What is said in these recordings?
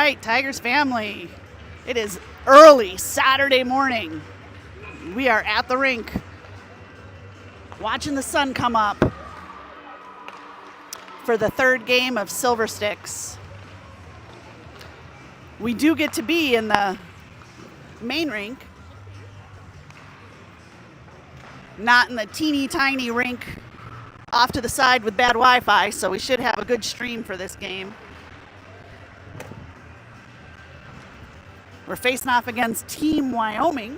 right, Tigers family. It is early Saturday morning. We are at the rink watching the sun come up for the third game of Silver Sticks. We do get to be in the main rink, not in the teeny tiny rink off to the side with bad Wi-Fi, so we should have a good stream for this game. We're facing off against Team Wyoming.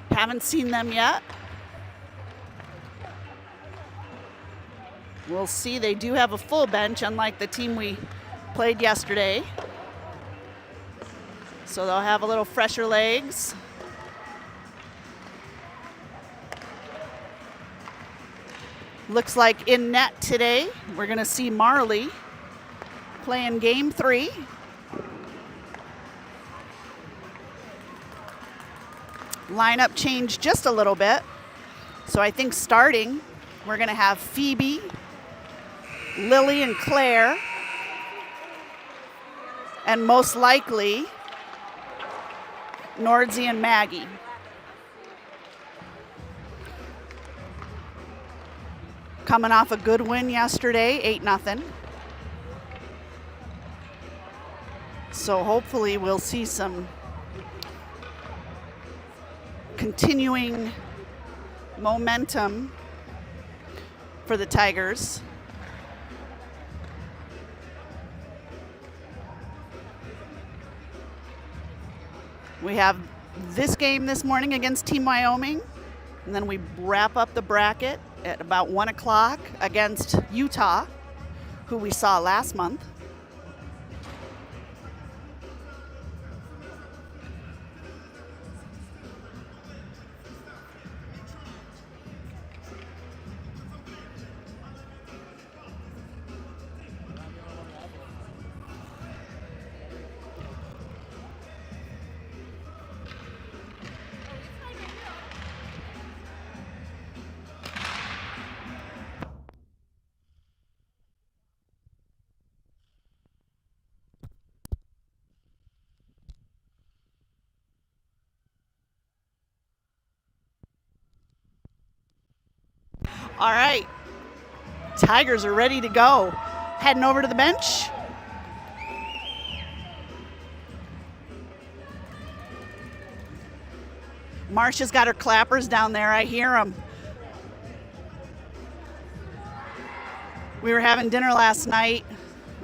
Haven't seen them yet. We'll see. They do have a full bench, unlike the team we played yesterday. So they'll have a little fresher legs. Looks like in net today, we're going to see Marley playing game 3. Lineup changed just a little bit. So I think starting, we're going to have Phoebe, Lily, and Claire. And most likely, Nordzy and Maggie. Coming off a good win yesterday, 8-0. So hopefully we'll see some continuing momentum for the Tigers. We have this game this morning against Team Wyoming, and then we wrap up the bracket at about 1 o'clock against Utah, who we saw last month. All right, Tigers are ready to go. Heading over to the bench. Marcia's got her clappers down there. I hear them. We were having dinner last night,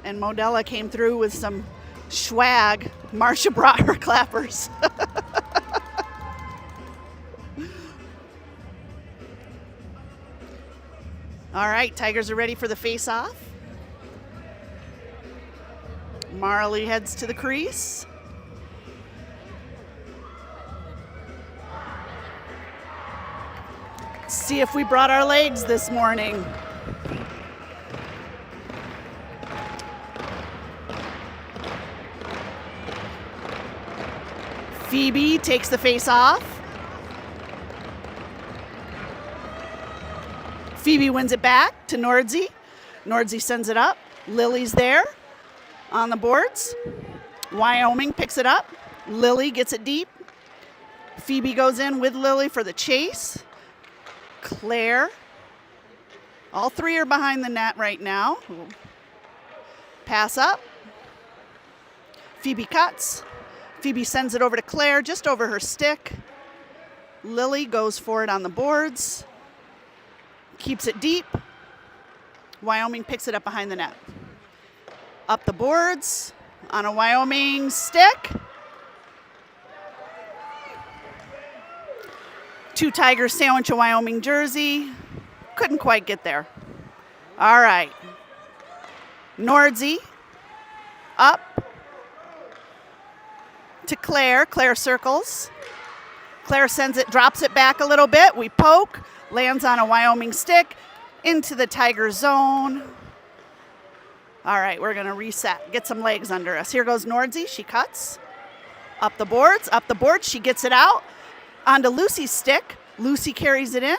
and Modella came through with some swag. Marcia brought her clappers. All right, Tigers are ready for the face-off. Marley heads to the crease. See if we brought our legs this morning. Phoebe takes the face-off. Phoebe wins it back to Nordzy. Nordzy sends it up. Lily's there on the boards. Wyoming picks it up. Lily gets it deep. Phoebe goes in with Lily for the chase. Claire. All three are behind the net right now. Pass up. Phoebe cuts. Phoebe sends it over to Claire, just over her stick. Lily goes for it on the boards. Keeps it deep. Wyoming picks it up behind the net. Up the boards on a Wyoming stick. 2 Tigers sandwich a Wyoming jersey. Couldn't quite get there. All right. Nordzy up to Claire. Claire circles. Claire sends it, drops it back a little bit. We poke. Lands on a Wyoming stick into the Tiger zone. All right, we're going to reset. Get some legs under us. Here goes Nordzy. She cuts. Up the boards. She gets it out. Onto Lucy's stick. Lucy carries it in.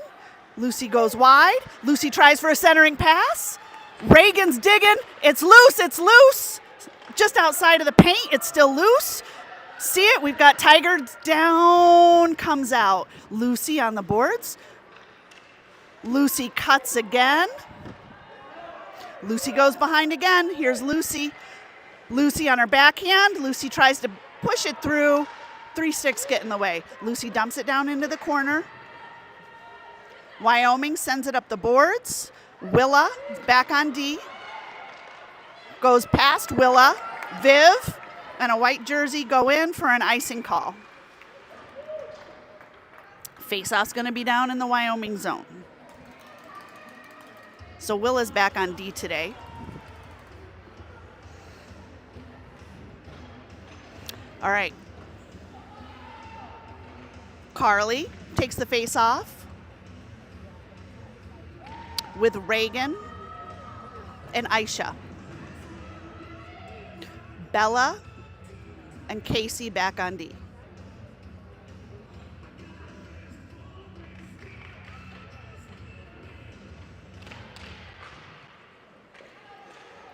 Lucy goes wide. Lucy tries for a centering pass. Reagan's digging. It's loose. It's loose. Just outside of the paint. It's still loose. See it? We've got Tiger down, comes out. Lucy on the boards. Lucy cuts again. Lucy goes behind again. Here's Lucy. Lucy on her backhand. Lucy tries to push it through. 3 sticks get in the way. Lucy dumps it down into the corner. Wyoming sends it up the boards. Willa back on D. Goes past Willa. Viv and a white jersey go in for an icing call. Face-off's going to be down in the Wyoming zone. So Willa's back on D today. All right. Carly takes the face-off with Reagan and Aisha. Bella and Casey back on D.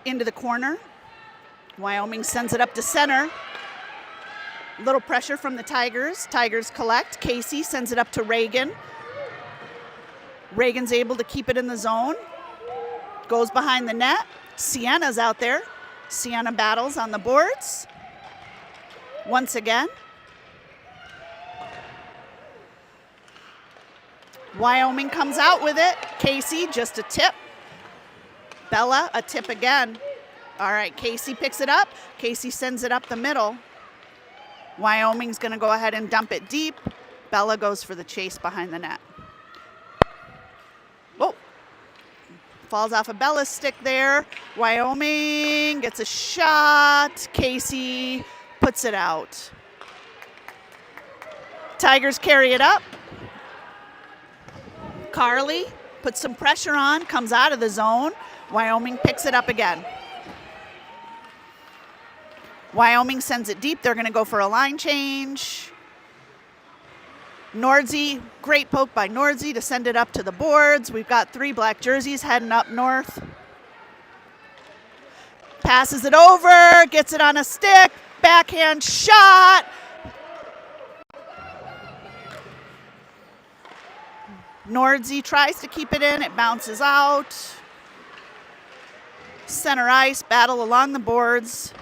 Into the corner. Wyoming sends it up to center. Little pressure from the Tigers. Tigers collect. Casey sends it up to Reagan. Reagan's able to keep it in the zone. Goes behind the net. Sienna's out there. Sienna battles on the boards. Once again. Wyoming comes out with it. Casey, just a tip. Bella, a tip again. All right, Casey picks it up. Casey sends it up the middle. Wyoming's going to go ahead and dump it deep. Bella goes for the chase behind the net. Whoa. Falls off of Bella's stick there. Wyoming gets a shot. Casey puts it out. Tigers carry it up. Carly puts some pressure on, comes out of the zone. Wyoming picks it up again. Wyoming sends it deep. They're going to go for a line change. Nordzy, great poke by Nordzy to send it up to the boards. We've got 3 black jerseys heading up north. Passes it over, gets it on a stick, backhand shot. Nordzy tries to keep it in, it bounces out. Center ice, battle along the boards.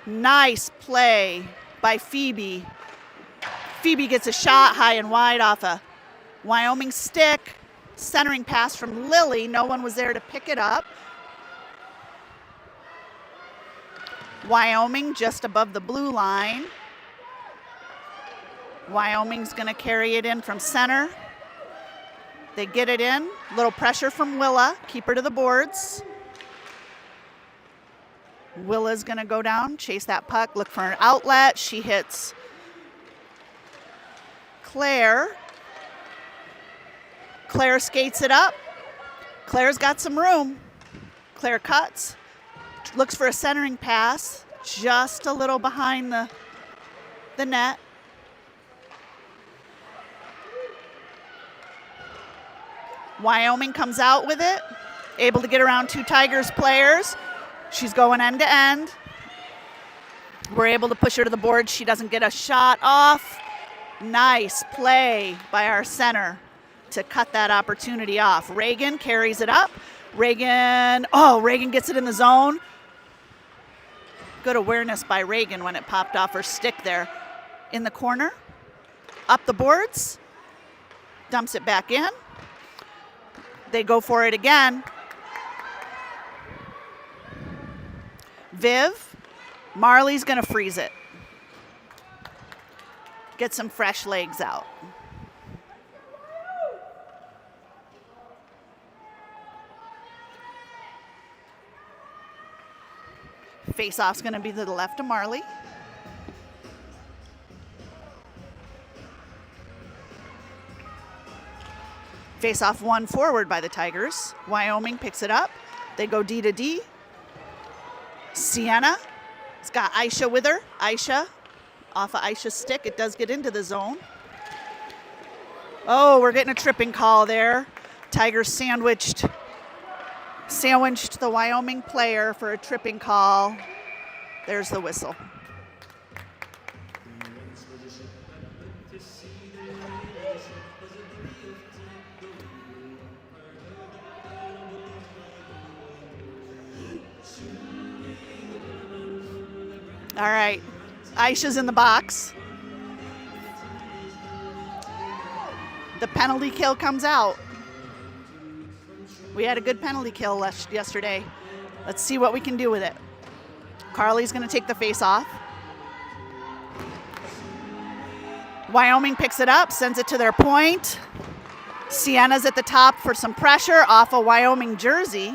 Nice play by Phoebe. Phoebe gets a shot high and wide off a Wyoming stick. Centering pass from Lily. No one was there to pick it up. Wyoming just above the blue line. Wyoming's going to carry it in from center. They get it in. Little pressure from Willa. Keep her to the boards. Willa's going to go down, chase that puck, look for an outlet. She hits Claire. Claire skates it up. Claire's got some room. Claire cuts, looks for a centering pass, just a little behind the net. Wyoming comes out with it, able to get around 2 Tigers players. She's going end to end. We're able to push her to the board. She doesn't get a shot off. Nice play by our center to cut that opportunity off. Reagan carries it up. Reagan gets it in the zone. Good awareness by Reagan when it popped off her stick there. In the corner, up the boards, dumps it back in. They go for it again. Viv, Marley's going to freeze it. Get some fresh legs out. Face-off's going to be to the left of Marley. Face-off won forward by the Tigers. Wyoming picks it up. They go D to D. Sienna has got Aisha with her. Aisha, off of Aisha's stick. It does get into the zone. Oh, we're getting a tripping call there. Tigers sandwiched the Wyoming player for a tripping call. There's the whistle. All right, Aisha's in the box. The penalty kill comes out. We had a good penalty kill yesterday. Let's see what we can do with it. Carly's going to take the face off. Wyoming picks it up, sends it to their point. Sienna's at the top for some pressure off a Wyoming jersey.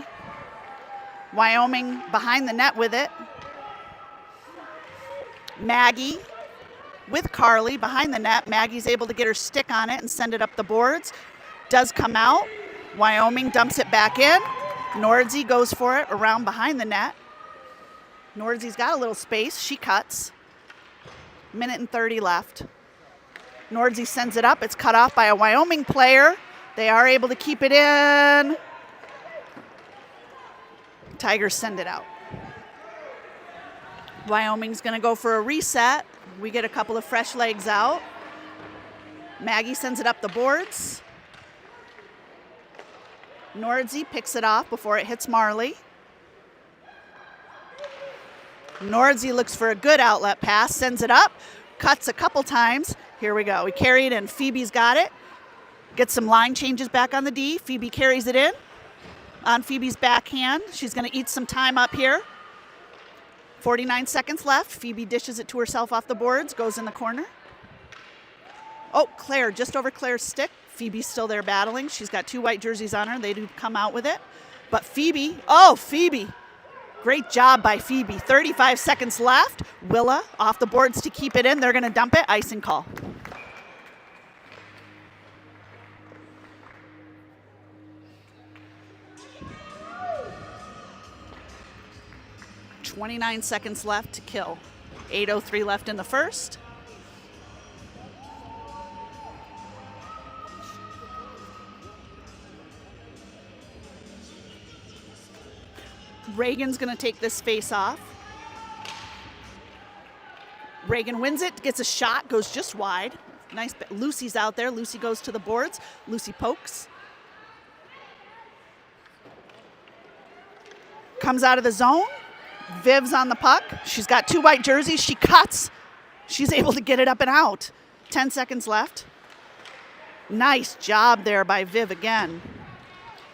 Wyoming behind the net with it. Maggie with Carly behind the net. Maggie's able to get her stick on it and send it up the boards. Does come out. Wyoming dumps it back in. Nordzi goes for it around behind the net. Nordzi's got a little space. She cuts. Minute and 30 left. Nordzi sends it up. It's cut off by a Wyoming player. They are able to keep it in. Tigers send it out. Wyoming's going to go for a reset. We get a couple of fresh legs out. Maggie sends it up the boards. Nordzi picks it off before it hits Marley. Nordzi looks for a good outlet pass, sends it up, cuts a couple times. Here we go. We carry it in. Phoebe's got it. Gets some line changes back on the D. Phoebe carries it in on Phoebe's backhand. She's going to eat some time up here. 49 seconds left. Phoebe dishes it to herself off the boards, goes in the corner. Oh, Claire, just over Claire's stick. Phoebe's still there battling. She's got two white jerseys on her. They do come out with it. But Phoebe, Phoebe. Great job by Phoebe. 35 seconds left. Willa off the boards to keep it in. They're going to dump it. Icing call. .29 seconds left to kill. 8:03 left in the first. Reagan's going to take this face off. Reagan wins it, gets a shot, goes just wide. Nice. Lucy's out there. Lucy goes to the boards. Lucy pokes. Comes out of the zone. Viv's on the puck. She's got two white jerseys. She cuts. She's able to get it up and out. 10 seconds left. Nice job there by Viv again.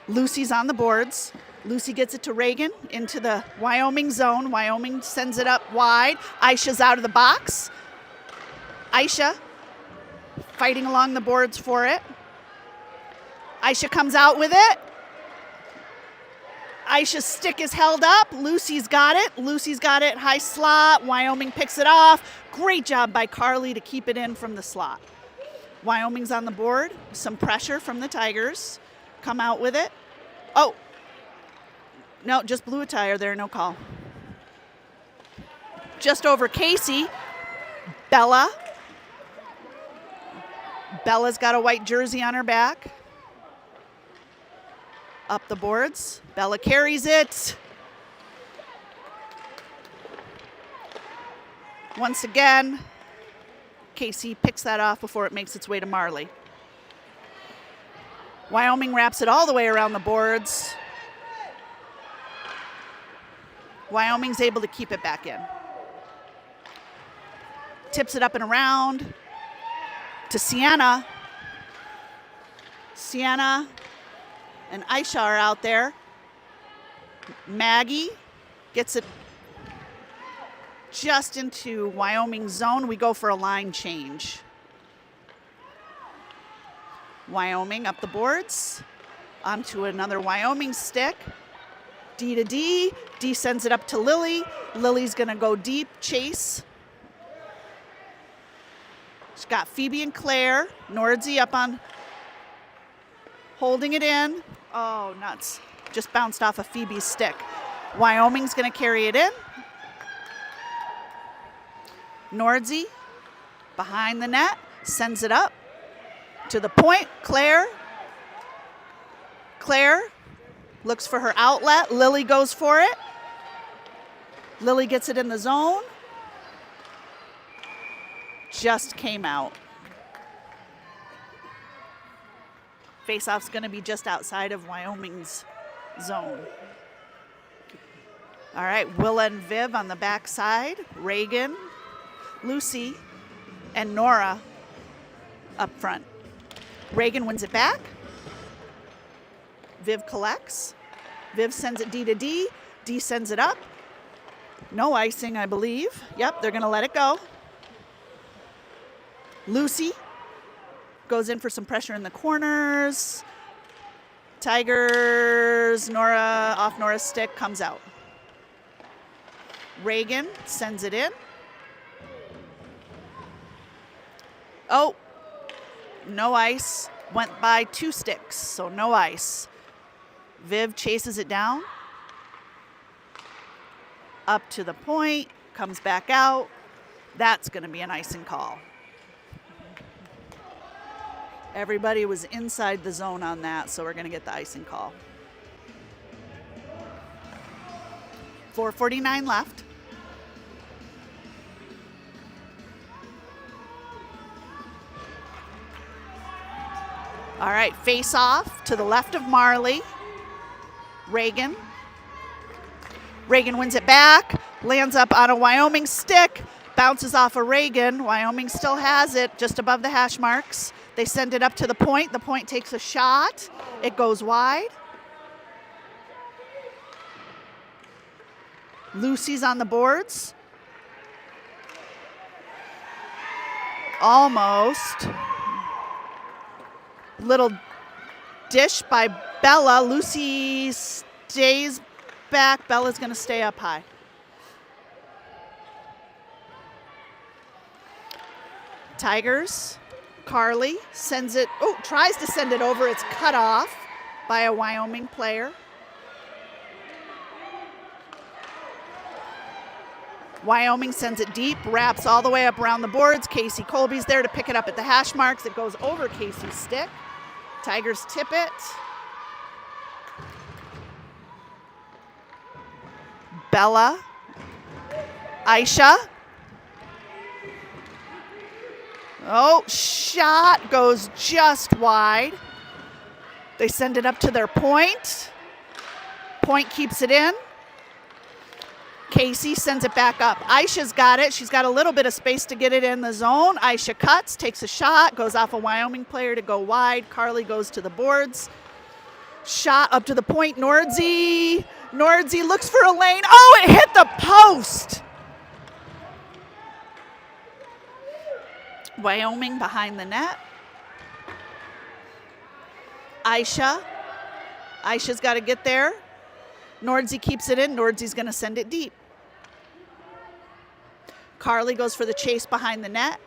Lucy's on the boards. Lucy gets it to Reagan into the Wyoming zone. Wyoming sends it up wide. Aisha's out of the box. Aisha fighting along the boards for it. Aisha comes out with it. Aisha's stick is held up. Lucy's got it. Lucy's got it. High slot. Wyoming picks it off. Great job by Carly to keep it in from the slot. Wyoming's on the board. Some pressure from the Tigers. Come out with it. Oh. No, just blew a tire there. No call. Just over Casey. Bella. Bella's got a white jersey on her back. Up the boards. Bella carries it. Once again, Casey picks that off before it makes its way to Marley. Wyoming wraps it all the way around the boards. Wyoming's able to keep it back in. Tips it up and around to Sienna. Sienna and Aisha are out there. Maggie gets it just into Wyoming zone. We go for a line change. Wyoming up the boards. Onto another Wyoming stick. D to D. D sends it up to Lily. Lily's going to go deep, chase. She's got Phoebe and Claire. Nordzi up on, holding it in. Oh, nuts. Just bounced off of Phoebe's stick. Wyoming's going to carry it in. Nordzi behind the net, sends it up to the point. Claire Claire looks for her outlet. Lily goes for it. Lily gets it in the zone. Just came out. Face-off's going to be just outside of Wyoming's zone. All right, Willa and Viv on the backside. Reagan, Lucy, and Nora up front. Reagan wins it back. Viv collects. Viv sends it D to D. D sends it up. No icing, I believe. Yep, they're going to let it go. Lucy goes in for some pressure in the corners. Tigers, Nora, off Nora's stick, comes out. Reagan sends it in. Oh, no ice. Went by 2 sticks, so no ice. Viv chases it down. Up to the point, comes back out. That's going to be an icing call. Everybody was inside the zone on that, so we're going to get the icing call. 4:49 left. All right, face off to the left of Marley. Reagan. Reagan wins it back, lands up on a Wyoming stick, bounces off of Reagan. Wyoming still has it just above the hash marks. They send it up to the point. The point takes a shot. It goes wide. Lucy's on the boards. Almost. Little dish by Bella. Lucy stays back. Bella's going to stay up high. Tigers. Carly sends it, tries to send it over. It's cut off by a Wyoming player. Wyoming sends it deep, wraps all the way up around the boards. Casey Colby's there to pick it up at the hash marks. It goes over Casey's stick. Tigers tip it. Bella. Aisha. Oh, shot goes just wide. They send it up to their point. Point keeps it in. Casey sends it back up. Aisha's got it. She's got a little bit of space to get it in the zone. Aisha cuts, takes a shot, goes off a Wyoming player to go wide. Carly goes to the boards. Shot up to the point. Nordzy. Nordzy looks for a lane. Oh, it hit the post. Wyoming behind the net. Aisha. Aisha's got to get there. Nordzy keeps it in. Nordzy's going to send it deep. Carly goes for the chase behind the net.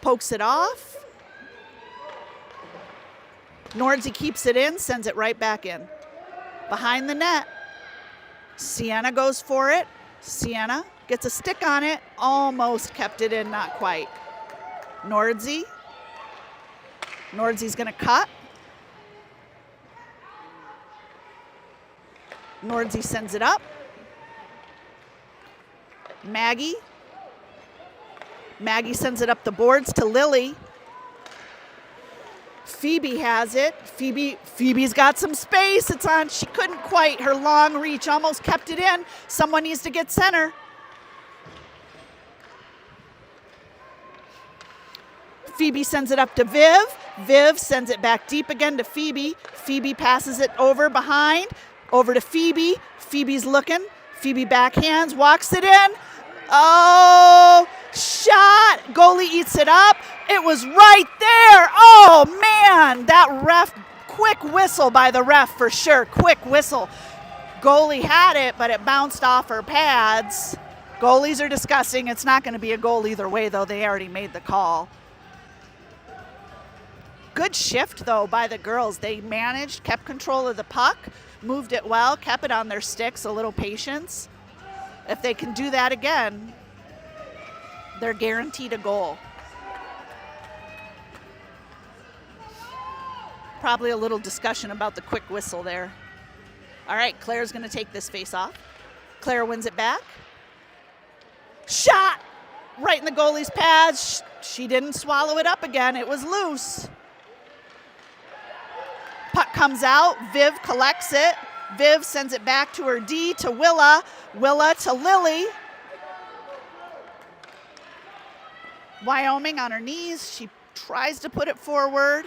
Pokes it off. Nordzy keeps it in, sends it right back in. Behind the net. Sienna goes for it. Sienna gets a stick on it. Almost kept it in, not quite. Nordzy. Nordzy's going to cut. Nordzy sends it up. Maggie. Maggie sends it up the boards to Lily. Phoebe has it. Phoebe's got some space. It's on. She couldn't quite. Her long reach almost kept it in. Someone needs to get center. Phoebe sends it up to Viv. Viv sends it back deep again to Phoebe. Phoebe passes it over behind. Over to Phoebe. Phoebe's looking. Phoebe backhands, walks it in. Oh, shot. Goalie eats it up. It was right there. Oh, man. That ref, quick whistle by the ref for sure. Quick whistle. Goalie had it, but it bounced off her pads. Goalies are discussing. It's not going to be a goal either way, though. They already made the call. Good shift, though, by the girls. They managed, kept control of the puck, moved it well, kept it on their sticks, a little patience. If they can do that again, they're guaranteed a goal. Probably a little discussion about the quick whistle there. All right, Claire's going to take this face off. Claire wins it back. Shot right in the goalie's pads. She didn't swallow it up again. It was loose. Puck comes out. Viv collects it. Viv sends it back to her D, to Willa. Willa to Lily. Wyoming on her knees. She tries to put it forward.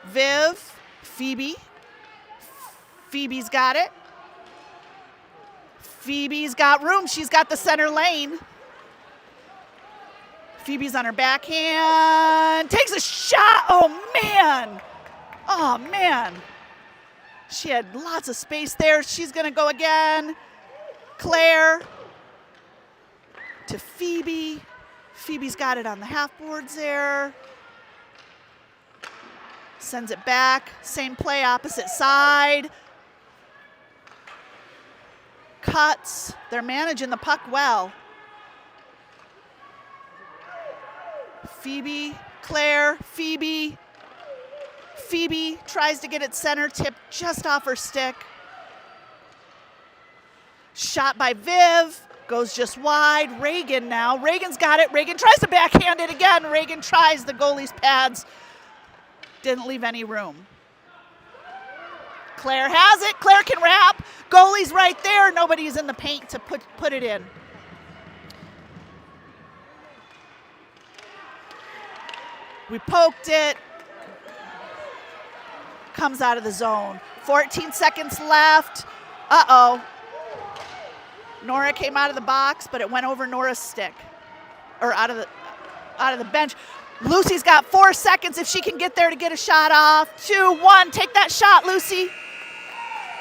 Viv, Phoebe. Phoebe's got it. Phoebe's got room. She's got the center lane. Phoebe's on her backhand. Takes a shot. Oh, man. Oh, man. She had lots of space there. She's going to go again. Claire to Phoebe. Phoebe's got it on the half boards there. Sends it back. Same play, opposite side. Cuts. They're managing the puck well. Phoebe, Claire, Phoebe. Phoebe tries to get it center, tipped just off her stick. Shot by Viv, goes just wide. Reagan now. Reagan's got it. Reagan tries to backhand it again. Reagan tries the goalie's pads. Didn't leave any room. Claire has it. Claire can wrap. Goalie's right there. Nobody's in the paint to put it in. We poked it. Comes out of the zone. 14 seconds left. Uh-oh. Nora came out of the box, but it went over Nora's stick. Or out of the bench. Lucy's got 4 seconds if she can get there to get a shot off. 2, 1. Take that shot, Lucy.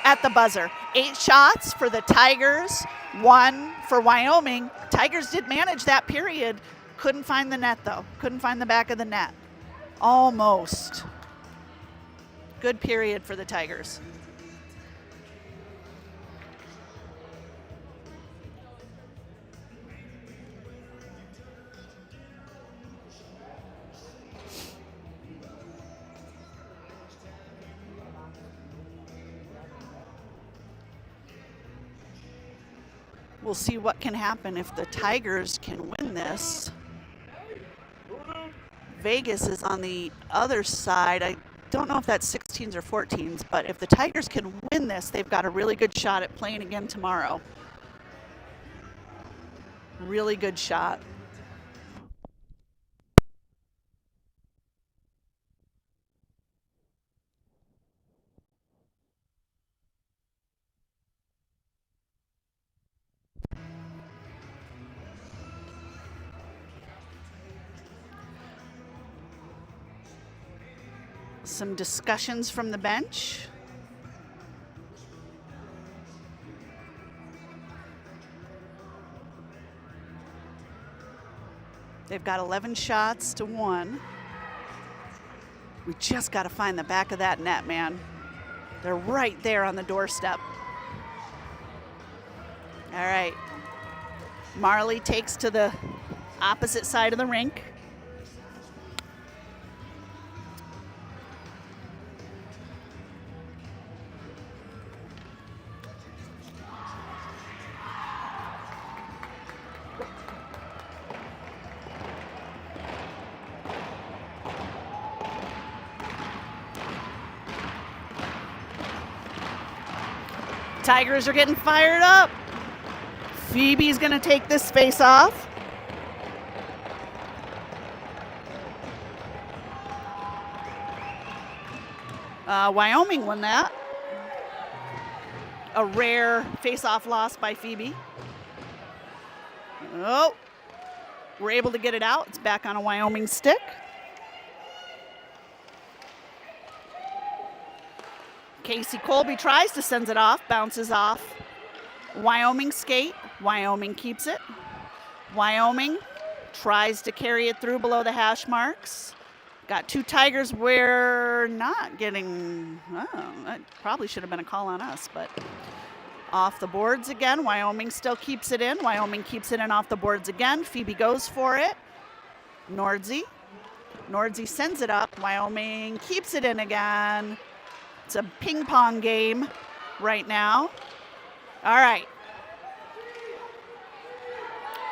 At the buzzer. 8 shots for the Tigers. 1 for Wyoming. Tigers did manage that period. Couldn't find the net, though. Couldn't find the back of the net. Almost. Good period for the Tigers. We'll see what can happen if the Tigers can win this. Vegas is on the other side. I don't know if that's 16s or 14s, but if the Tigers can win this, they've got a really good shot at playing again tomorrow. Really good shot. Some discussions from the bench. They've got 11 shots to 1. We just got to find the back of that net, man. They're right there on the doorstep. All right. Marley takes to the opposite side of the rink. Tigers are getting fired up. Phoebe's going to take this face off. Wyoming won that. A rare face-off loss by Phoebe. Oh, we're able to get it out. It's back on a Wyoming stick. Casey Colby tries to send it off, bounces off. Wyoming skate. Wyoming keeps it. Wyoming tries to carry it through below the hash marks. Got 2 Tigers. We're not getting, oh, that probably should have been a call on us, but off the boards again. Wyoming still keeps it in. Wyoming keeps it in off the boards again. Phoebe goes for it. Nordzi Nordzi sends it up. Wyoming keeps it in again. It's a ping pong game right now. All right.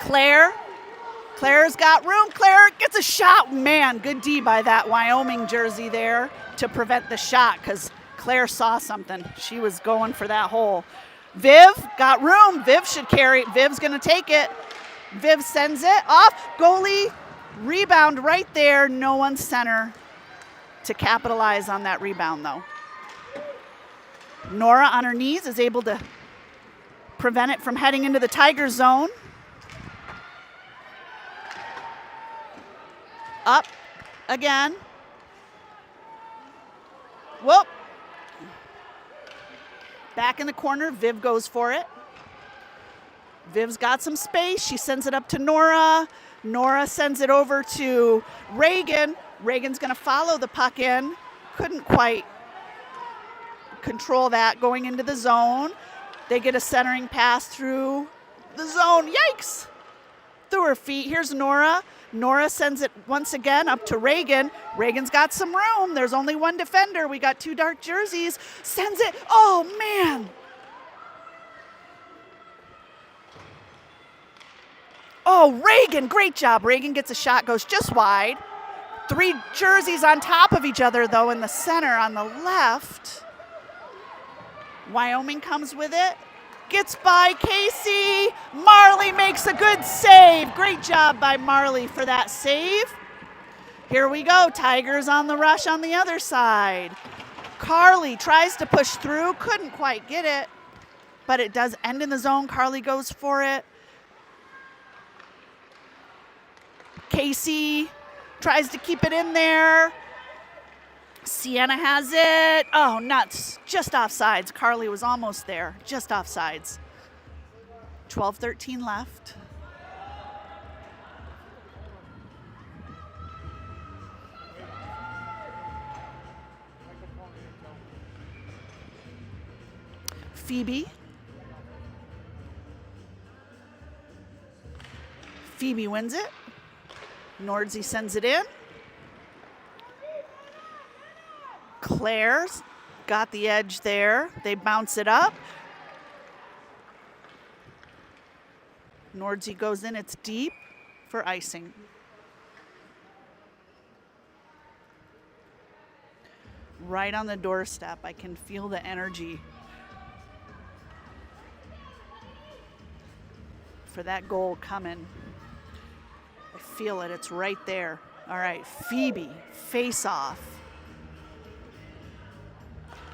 Claire's got room. Claire gets a shot. Man, good D by that Wyoming jersey there to prevent the shot because Claire saw something. She was going for that hole. Viv got room. Viv should carry. Viv's going to take it. Viv sends it off. Goalie rebound right there. No one center to capitalize on that rebound, though. Nora on her knees is able to prevent it from heading into the Tiger zone. Up again. Whoop. Back in the corner, Viv goes for it. Viv's got some space. She sends it up to Nora. Nora sends it over to Reagan. Reagan's going to follow the puck in. Couldn't quite control that going into the zone. They get a centering pass through the zone. Yikes! Through her feet. Here's Nora. Nora sends it once again up to Reagan. Reagan's got some room. There's only one defender. We got two dark jerseys. Sends it. Oh, man. Oh, Reagan. Great job. Reagan gets a shot, goes just wide. Three jerseys on top of each other, though, in the center on the left. Wyoming comes with it. Gets by Casey. Marley makes a good save. Great job by Marley for that save. Here we go. Tigers on the rush on the other side. Carly tries to push through. Couldn't quite get it, but it does end in the zone. Carly goes for it. Casey tries to keep it in there. Sienna has it. Oh, nuts. Just offsides. Carly was almost there. Just offsides. 12-13 left. Phoebe. Phoebe wins it. Nordzi sends it in. Claire's got the edge there. They bounce it up. Nordzi goes in. It's deep for icing. Right on the doorstep. I can feel the energy for that goal coming. I feel it. It's right there. All right, Phoebe, face off.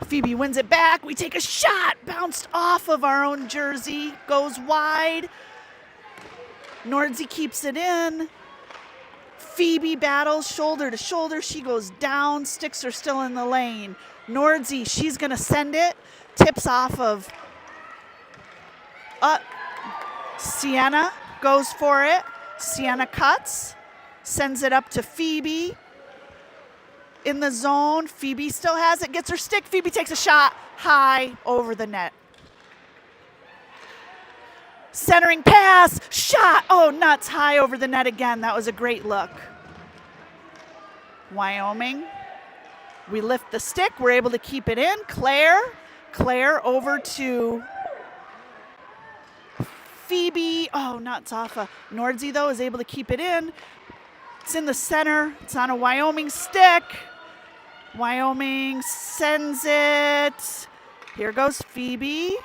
Phoebe wins it back. We take a shot. Bounced off of our own jersey. Goes wide. Nordzi keeps it in. Phoebe battles shoulder to shoulder. She goes down. Sticks are still in the lane. Nordzi, she's going to send it. Tips off of Sienna. Goes for it. Sienna cuts. Sends it up to Phoebe. In the zone, Phoebe still has it, gets her stick. Phoebe takes a shot high over the net. Centering pass, shot. Oh, nuts, high over the net again. That was a great look. Wyoming, we lift the stick. We're able to keep it in. Claire over to Phoebe. Oh, nuts off of Nordzi, though, is able to keep it in. It's in the center. It's on a Wyoming stick. Wyoming sends it. Here goes Phoebe.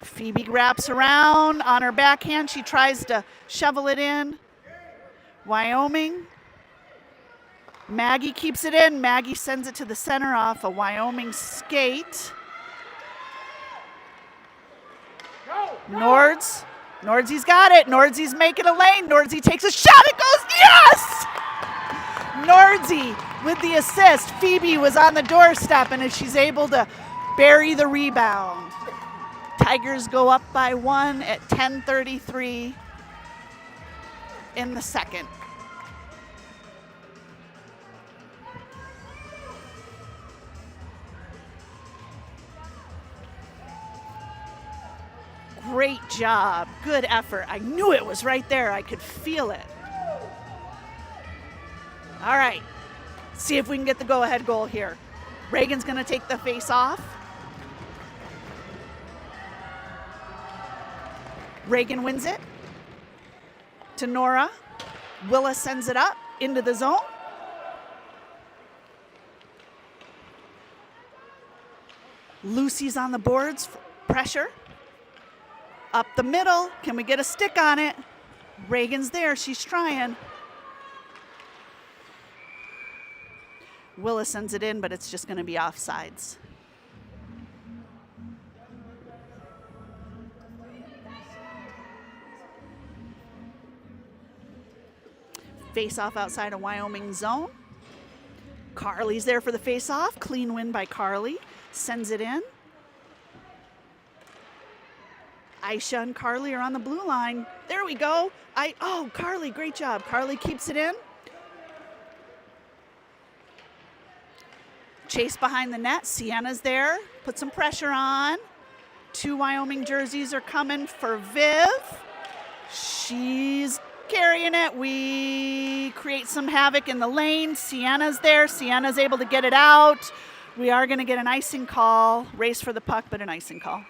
Phoebe wraps around on her backhand. She tries to shovel it in. Wyoming. Maggie keeps it in. Maggie sends it to the center off a Wyoming skate. Nordzi's got it. Nordzi's making a lane. Nordzi takes a shot. It goes, yes! Nordzi with the assist. Phoebe was on the doorstep, and she's able to bury the rebound. Tigers go up by 1 at 10:33 in the second. Great job. Good effort. I knew it was right there. I could feel it. All right. See if we can get the go-ahead goal here. Reagan's going to take the face off. Reagan wins it to Nora. Willa sends it up into the zone. Lucy's on the boards. Pressure. Up the middle. Can we get a stick on it? Reagan's there. She's trying. Willa sends it in, but it's just going to be offsides. Face-off outside of Wyoming zone. Carly's there for the face-off. Clean win by Carly. Sends it in. Aisha and Carly are on the blue line. There we go. Carly, great job. Carly keeps it in. Chase behind the net. Sienna's there. Put some pressure on. 2 Wyoming jerseys are coming for Viv. She's carrying it. We create some havoc in the lane. Sienna's there. Sienna's able to get it out. We are going to get an icing call. Race for the puck, but an icing call.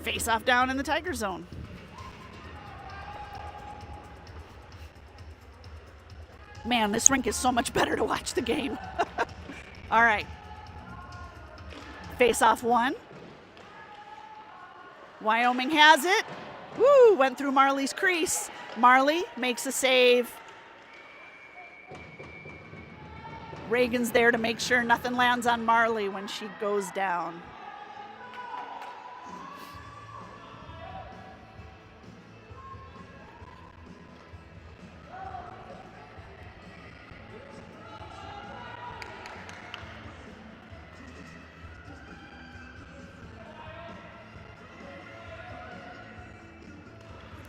Face off down in the Tiger zone. Man, this rink is so much better to watch the game. All right. Face off 1. Wyoming has it. Woo, went through Marley's crease. Marley makes a save. Reagan's there to make sure nothing lands on Marley when she goes down.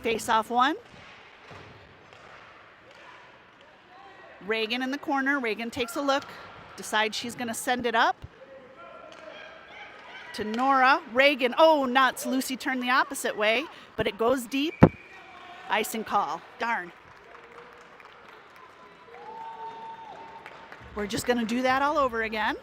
Face off 1. Reagan in the corner. Reagan takes a look, decides she's going to send it up to Nora. Reagan, oh, nuts. Lucy turned the opposite way, but it goes deep. Icing call. Darn. We're just going to do that all over again.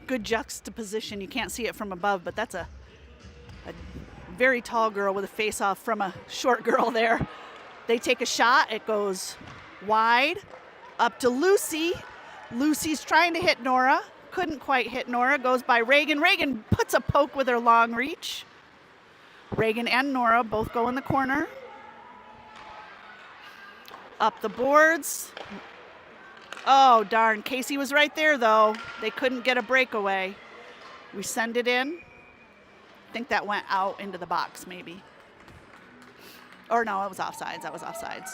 Good juxtaposition. You can't see it from above, but that's a very tall girl with a face-off from a short girl there. They take a shot. It goes wide. Up to Lucy. Lucy's trying to hit Nora. Couldn't quite hit Nora. Goes by Reagan. Reagan puts a poke with her long reach. Reagan and Nora both go in the corner. Up the boards. Oh, darn. Casey was right there, though. They couldn't get a breakaway. We send it in. I think that went out into the box, maybe. Or no, it was offsides. That was offsides.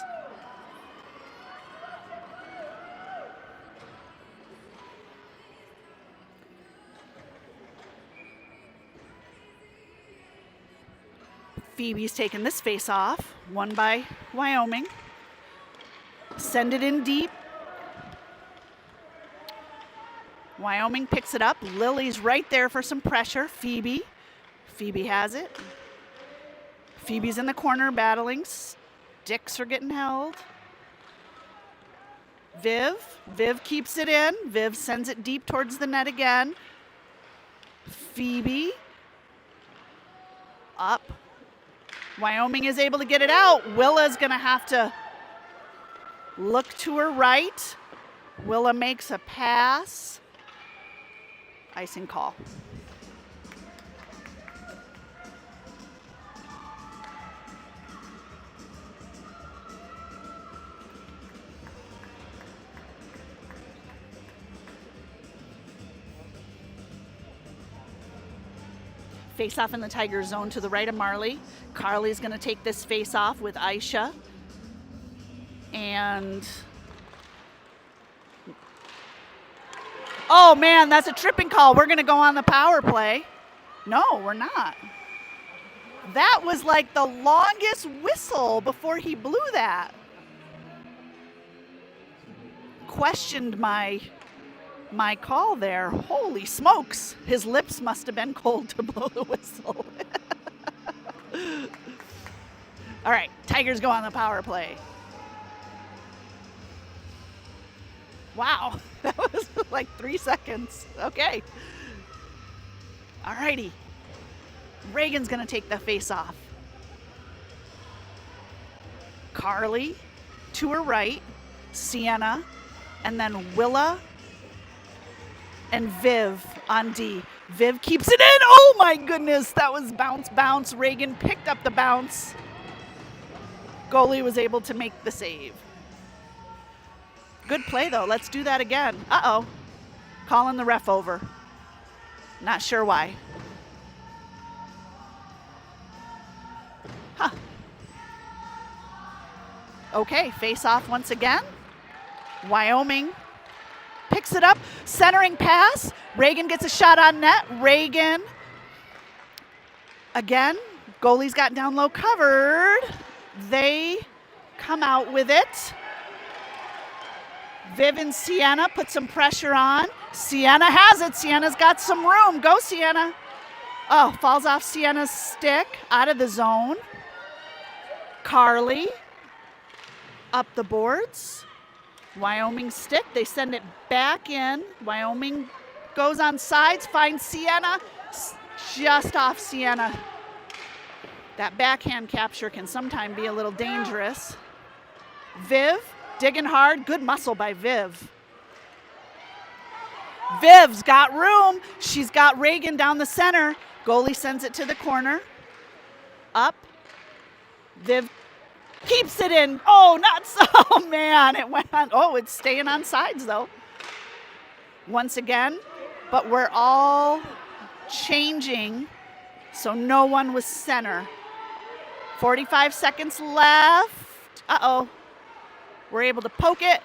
Phoebe's taking this face off. Won by Wyoming. Send it in deep. Wyoming picks it up. Lily's right there for some pressure. Phoebe has it. Phoebe's in the corner battling. Sticks are getting held. Viv keeps it in. Viv sends it deep towards the net again. Phoebe up. Wyoming is able to get it out. Willa's going to have to look to her right. Willa makes a pass. Icing call. Face off in the Tiger zone to the right of Marley. Carly's going to take this face off with Aisha. And oh man, that's a tripping call. We're going to go on the power play. No, we're not. That was like the longest whistle before he blew that. Questioned my call there. Holy smokes. His lips must have been cold to blow the whistle. All right, Tigers go on the power play. Wow, that was like 3 seconds. Okay. All righty. Reagan's going to take the face off. Carly to her right, Sienna, and then Willa and Viv on D. Viv keeps it in. Oh my goodness, that was bounce. Reagan picked up the bounce. Goalie was able to make the save. Good play though. Let's do that again. Uh-oh. Calling the ref over. Not sure why. Huh. Okay, face off once again. Wyoming picks it up, centering pass. Reagan gets a shot on net. Reagan again. Goalie's got down low covered. They come out with it. Viv and Sienna put some pressure on. Sienna has it. Sienna's got some room. Go, Sienna. Oh, falls off Sienna's stick, out of the zone. Carly up the boards. Wyoming stick. They send it back in. Wyoming goes on sides, finds Sienna. Just off Sienna. That backhand capture can sometimes be a little dangerous. Viv digging hard. Good muscle by Viv. Viv's got room. She's got Reagan down the center. Goalie sends it to the corner. Up. Viv keeps it in. Oh, not so. Oh, man. It went on. Oh, it's staying on sides, though. Once again. But we're all changing, so no one was center. 45 seconds left. Uh-oh. We're able to poke it.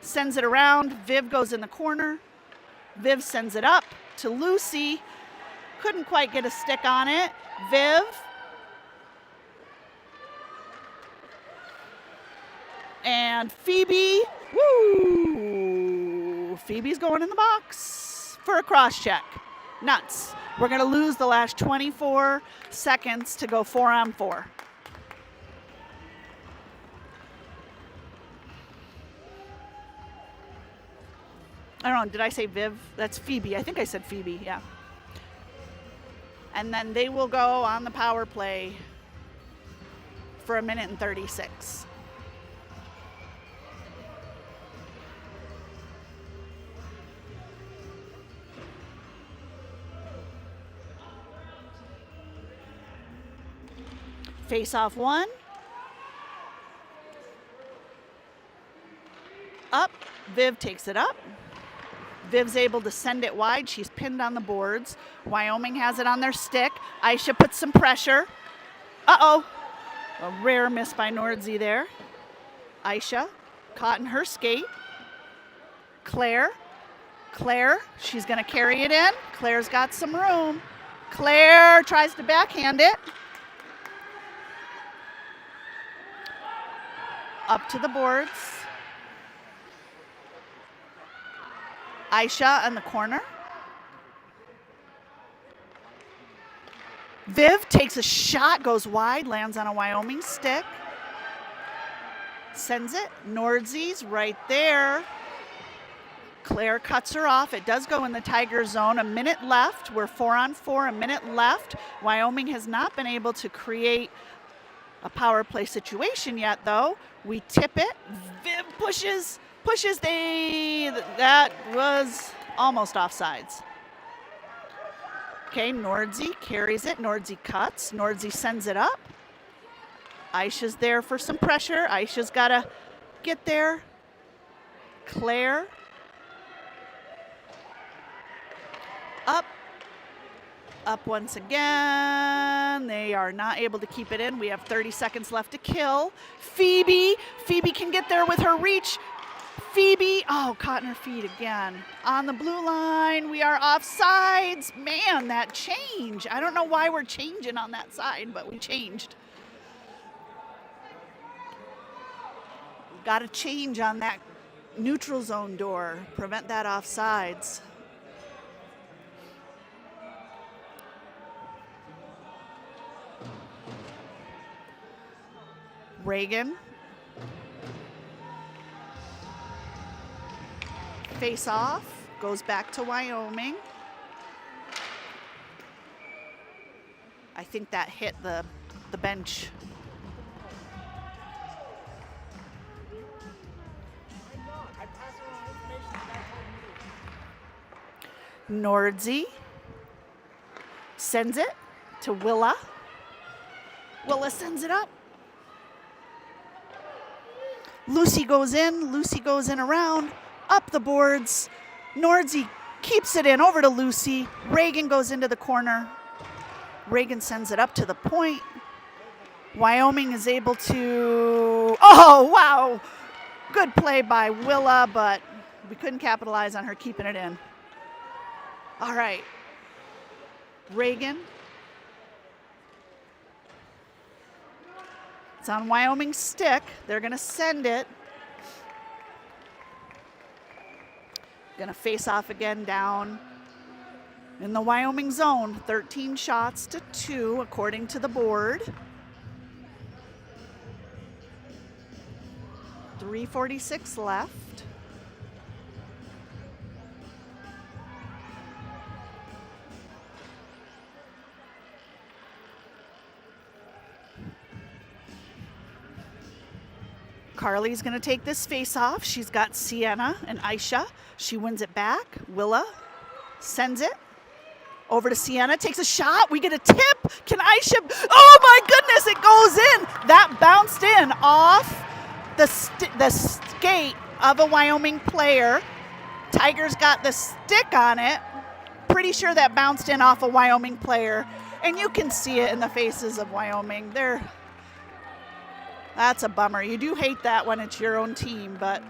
Sends it around. Viv goes in the corner. Viv sends it up to Lucy. Couldn't quite get a stick on it. Viv. And Phoebe. Woo! Phoebe's going in the box for a cross check. Nuts. We're going to lose the last 24 seconds to go 4-on-4. I don't know, did I say Viv? That's Phoebe. I think I said Phoebe, yeah. And then they will go on the power play for 1:36. Face off one. Up. Viv takes it up. Viv's able to send it wide. She's pinned on the boards. Wyoming has it on their stick. Aisha puts some pressure. Uh-oh. A rare miss by Nordzi there. Aisha caught in her skate. Claire, she's going to carry it in. Claire's got some room. Claire tries to backhand it. Up to the boards. Aisha in the corner. Viv takes a shot, goes wide, lands on a Wyoming stick. Sends it. Nordzi's right there. Claire cuts her off. It does go in the Tiger zone. 1 minute left. We're 4-on-4, 1 minute left. Wyoming has not been able to create a power play situation yet, though. We tip it. Viv pushes. That was almost offsides. Okay, Nordzi carries it. Nordzi cuts. Nordzi sends it up. Aisha's there for some pressure. Aisha's got to get there. Claire. Up. Up once again. They are not able to keep it in. We have 30 seconds left to kill. Phoebe can get there with her reach. Phoebe, oh, caught in her feet again. On the blue line, we are offsides. Man, that change. I don't know why we're changing on that side, but we changed. Got to change on that neutral zone door. Prevent that offsides. Reagan. Face off, goes back to Wyoming. I think that hit the bench. Nordzi sends it to Willa. Willa sends it up. Lucy goes in around. Up the boards. Nordzi keeps it in over to Lucy. Reagan goes into the corner. Reagan sends it up to the point. Wyoming is able to, oh, wow. Good play by Willa, but we couldn't capitalize on her keeping it in. All right. Reagan. It's on Wyoming's stick. They're going to send it. Gonna face off again down in the Wyoming zone. 13 shots to 2 according to the board. 3:46 left. Carly's going to take this face off. She's got Sienna and Aisha. She wins it back. Willa sends it over to Sienna. Takes a shot. We get a tip. Can Aisha? Oh my goodness! It goes in. That bounced in off the skate of a Wyoming player. Tigers got the stick on it. Pretty sure that bounced in off a Wyoming player, and you can see it in the faces of Wyoming. That's a bummer. You do hate that when it's your own team, but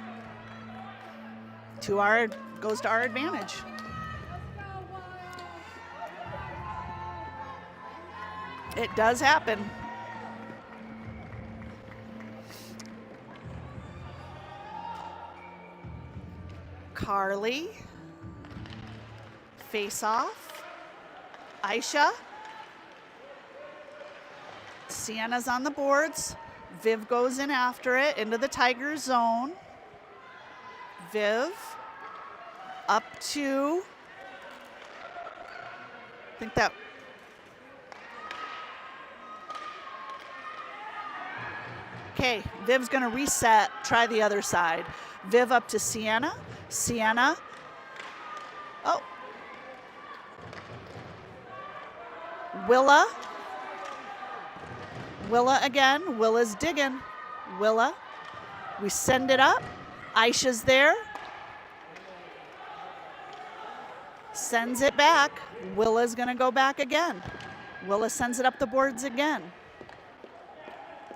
goes to our advantage. It does happen. Carly. Face off. Aisha. Sienna's on the boards. Viv goes in after it into the Tiger zone. Viv up to, I think that, okay, Viv's gonna reset, try the other side. Viv up to Sienna. Sienna, oh. Willa again. Willa's digging. Willa. We send it up. Aisha's there. Sends it back. Willa's going to go back again. Willa sends it up the boards again.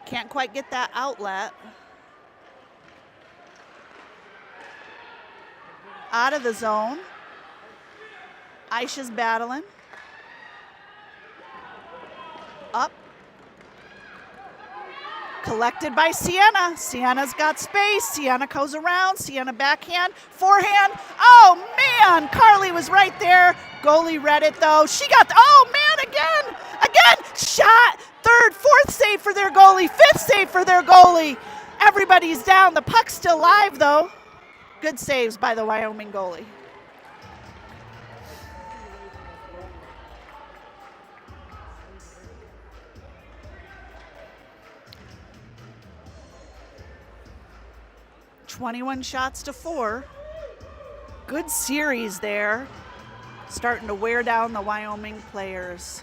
Can't quite get that outlet. Out of the zone. Aisha's battling. Up. Collected by Sienna. Sienna's got space. Sienna goes around. Sienna backhand, forehand. Oh, man. Carly was right there. Goalie read it, though. She got, oh, man, again. Shot. Third, fourth save for their goalie. Fifth save for their goalie. Everybody's down. The puck's still live, though. Good saves by the Wyoming goalie. $21 shots to 4. Good series there. Starting to wear down the Wyoming players.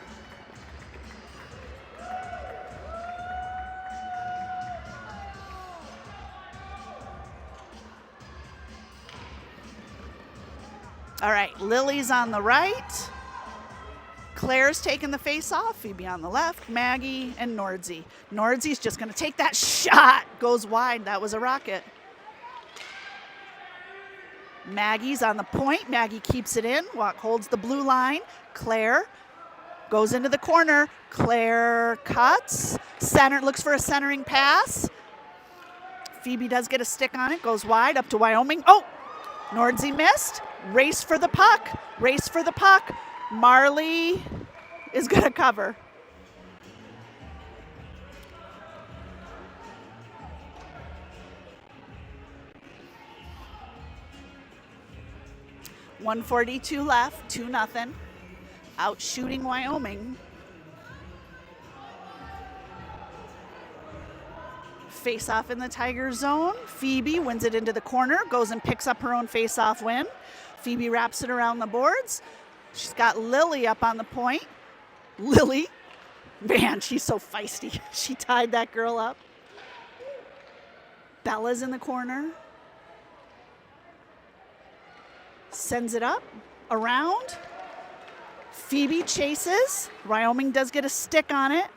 All right, Lily's on the right. Claire's taking the face off. Phoebe on the left. Maggie and Nordzi. Nordzi's just going to take that shot. Goes wide. That was a rocket. Maggie's on the point. Maggie keeps it in, holds the blue line. Claire goes into the corner. Claire cuts. Center, looks for a centering pass. Phoebe does get a stick on it, goes wide up to Wyoming. Oh, Nordzy missed. Race for the puck. Race for the puck. Marley is going to cover. .142 left, 2-0. Out shooting Wyoming. Face off in the Tiger zone. Phoebe wins it into the corner, goes and picks up her own face-off win. Phoebe wraps it around the boards. She's got Lily up on the point. Lily, man, she's so feisty. She tied that girl up. Bella's in the corner. Sends it up, around. Phoebe chases. Wyoming does get a stick on it.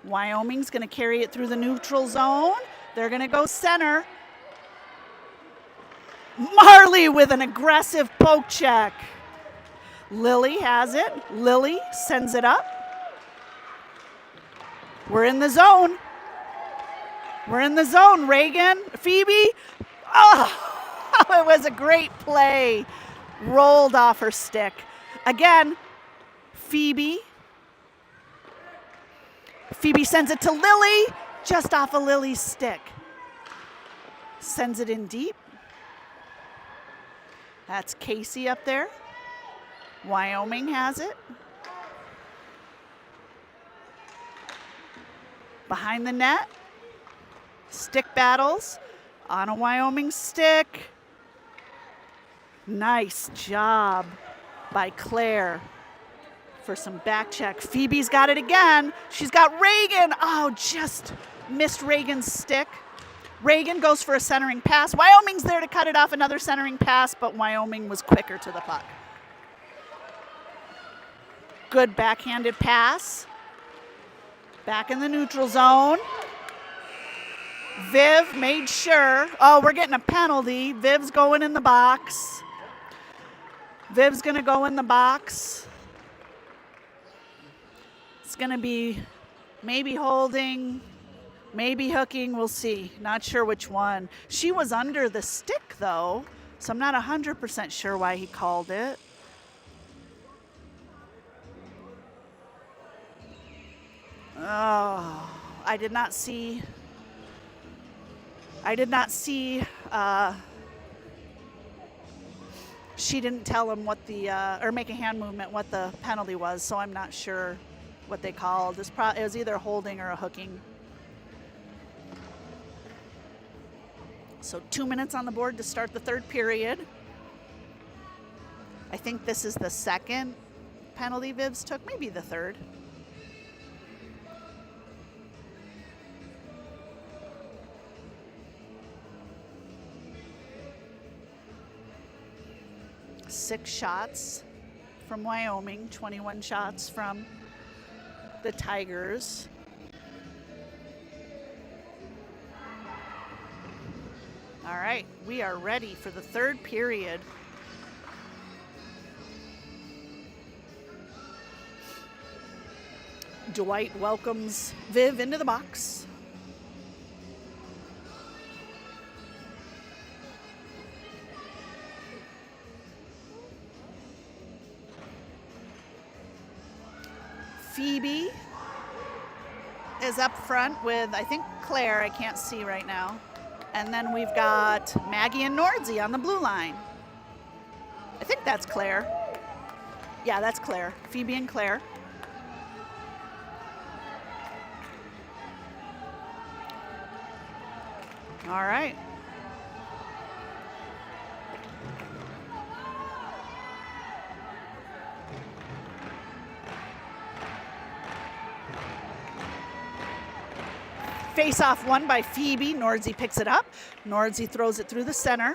Wyoming's going to carry it through the neutral zone. They're going to go center. Marley with an aggressive poke check. Lily has it. Lily sends it up. We're in the zone. We're in the zone. Reagan, Phoebe. Oh, it was a great play. Rolled off her stick. Again, Phoebe. Phoebe sends it to Lily, just off of Lily's stick. Sends it in deep. That's Casey up there. Wyoming has it. Behind the net. Stick battles on a Wyoming stick. Nice job by Claire for some back check. Phoebe's got it again. She's got Reagan. Oh, just missed Reagan's stick. Reagan goes for a centering pass. Wyoming's there to cut it off, another centering pass, but Wyoming was quicker to the puck. Good backhanded pass. Back in the neutral zone. Viv made sure. Oh, we're getting a penalty. Viv's going in the box. Viv's going to go in the box. It's going to be maybe holding, maybe hooking. We'll see. Not sure which one. She was under the stick, though, so I'm not 100% sure why he called it. Oh, I did not see. She didn't tell him what the, or make a hand movement, what the penalty was, so I'm not sure what they called. It was either holding or a hooking. So 2 minutes on the board to start the third period. I think this is the second penalty Vivs took, maybe the third. Six shots from Wyoming, 21 shots from the Tigers. All right, we are ready for the third period. Dwight welcomes Viv into the box. Phoebe is up front with, I think, Claire. I can't see right now. And then we've got Maggie and Nordzy on the blue line. I think that's Claire. Yeah, that's Claire. Phoebe and Claire. All right. Face-off won by Phoebe. Nordzy picks it up. Nordzy throws it through the center.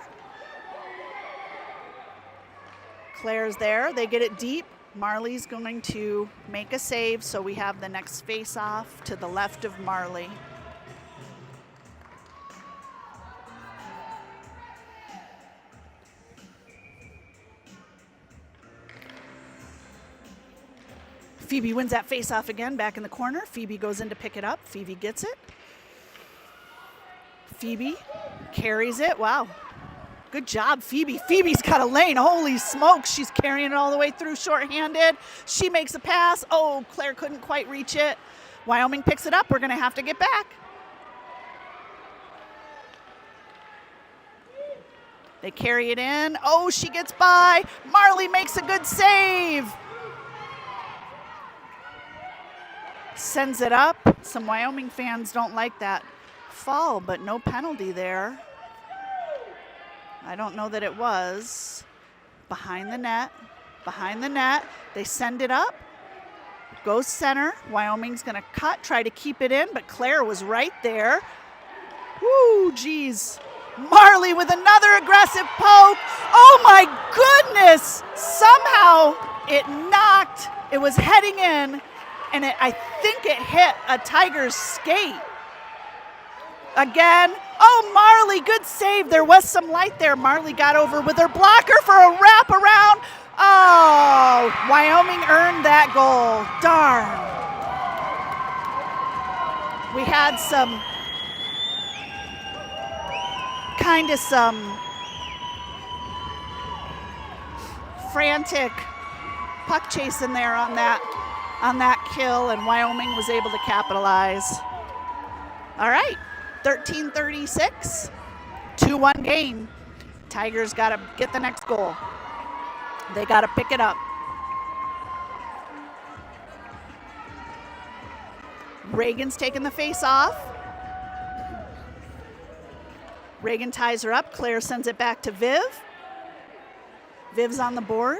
Claire's there. They get it deep. Marley's going to make a save, so we have the next face-off to the left of Marley. Phoebe wins that face-off again, back in the corner. Phoebe goes in to pick it up. Phoebe gets it. Phoebe carries it. Wow. Good job, Phoebe. Phoebe's got a lane. Holy smokes. She's carrying it all the way through shorthanded. She makes a pass. Oh, Claire couldn't quite reach it. Wyoming picks it up. We're going to have to get back. They carry it in. Oh, she gets by. Marley makes a good save. Sends it up. Some Wyoming fans don't like that fall, but no penalty there. I don't know that it was. Behind the net. Behind the net. They send it up. Goes center. Wyoming's going to cut, try to keep it in, but Claire was right there. Woo, geez. Marley with another aggressive poke. Oh my goodness! Somehow it knocked. It was heading in, and I think it hit a Tiger's skate. Again. Oh, Marley, good save. There was some light there. Marley got over with her blocker for a wraparound. Oh, Wyoming earned that goal. Darn. We had some frantic puck chasing there on that kill, and Wyoming was able to capitalize. All right, 13:36, 2-1 game. Tigers got to get the next goal. They got to pick it up. Reagan's taking the face off. Reagan ties her up. Claire sends it back to Viv. Viv's on the board.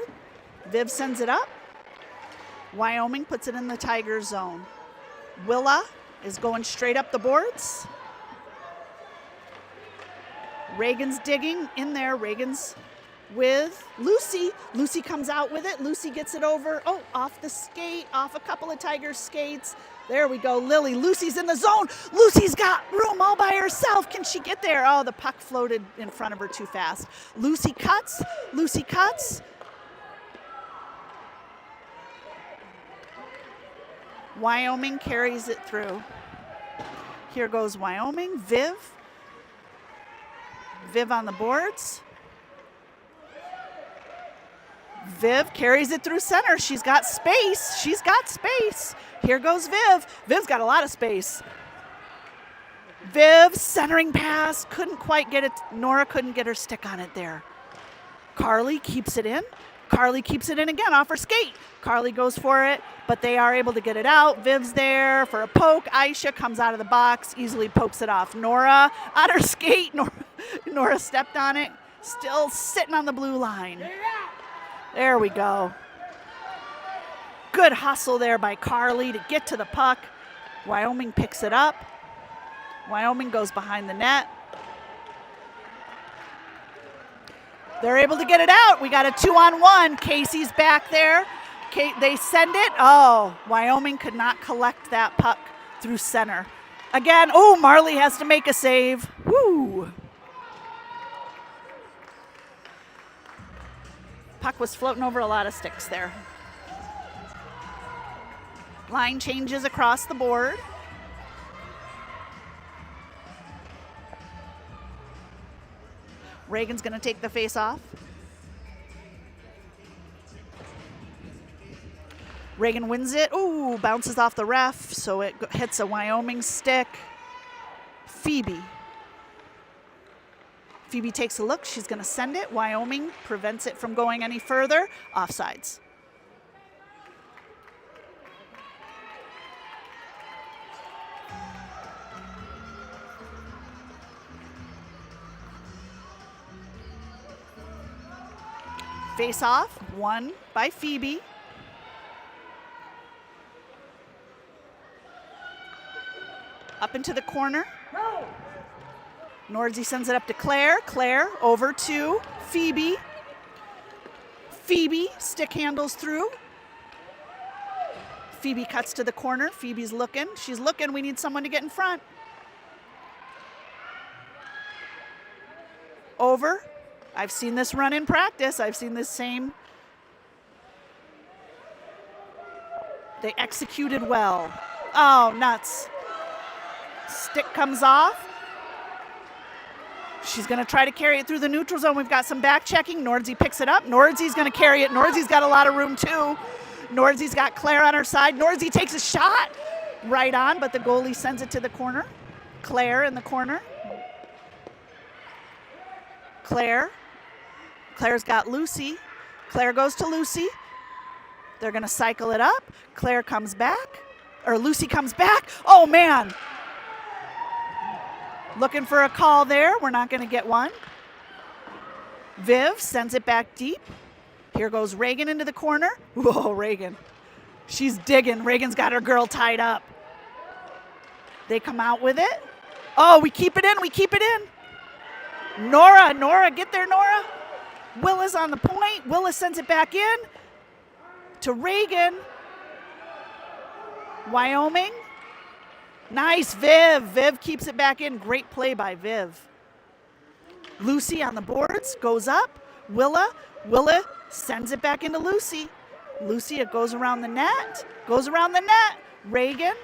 Viv sends it up. Wyoming puts it in the Tiger zone. Willa is going straight up the boards. Reagan's digging in there. Reagan's with Lucy. Lucy comes out with it. Lucy gets it over. Oh, off the skate, off a couple of Tiger skates. There we go, Lily. Lucy's in the zone. Lucy's got room all by herself. Can she get there? Oh, the puck floated in front of her too fast. Lucy cuts. Lucy cuts. Wyoming carries it through. Here goes Wyoming. Viv. Viv on the boards. Viv carries it through center. She's got space. She's got space. Here goes Viv. Viv's got a lot of space. Viv, centering pass. Couldn't quite get it. Nora couldn't get her stick on it there. Carly keeps it in. Carly keeps it in again off her skate. Carly goes for it, but they are able to get it out. Viv's there for a poke. Aisha comes out of the box, easily pokes it off. Nora on her skate. Nora stepped on it. Still sitting on the blue line. There we go. Good hustle there by Carly to get to the puck. Wyoming picks it up. Wyoming goes behind the net. They're able to get it out. We got a 2-on-1. Casey's back there. They send it. Oh, Wyoming could not collect that puck through center. Again, oh, Marley has to make a save. Woo. Puck was floating over a lot of sticks there. Line changes across the board. Reagan's going to take the face off. Reagan wins it. Ooh, bounces off the ref, so it hits a Wyoming stick. Phoebe. Phoebe takes a look. She's going to send it. Wyoming prevents it from going any further. Offsides. Face off, won by Phoebe. Up into the corner. Nordzi sends it up to Claire. Claire over to Phoebe. Phoebe stick handles through. Phoebe cuts to the corner. Phoebe's looking. She's looking. We need someone to get in front. Over. I've seen this run in practice. I've seen this same They executed well. Oh, nuts. Stick comes off. She's going to try to carry it through the neutral zone. We've got some back checking. Nordzi picks it up. Nordzi's going to carry it. Nordzi's got a lot of room too. Nordzi's got Claire on her side. Nordzi takes a shot right on, but the goalie sends it to the corner. Claire in the corner. Claire's got Lucy. Claire goes to Lucy. They're going to cycle it up. Claire comes back, or Lucy comes back. Oh, man. Looking for a call there. We're not going to get one. Viv sends it back deep. Here goes Reagan into the corner. Whoa, Reagan. She's digging. Reagan's got her girl tied up. They come out with it. Oh, we keep it in. We keep it in. Nora, get there, Nora. Willa's on the point. Willa sends it back in to Reagan. Wyoming. Nice, Viv. Viv keeps it back in. Great play by Viv. Lucy on the boards, goes up. Willa sends it back into Lucy. Lucy, it goes around the net. Reagan.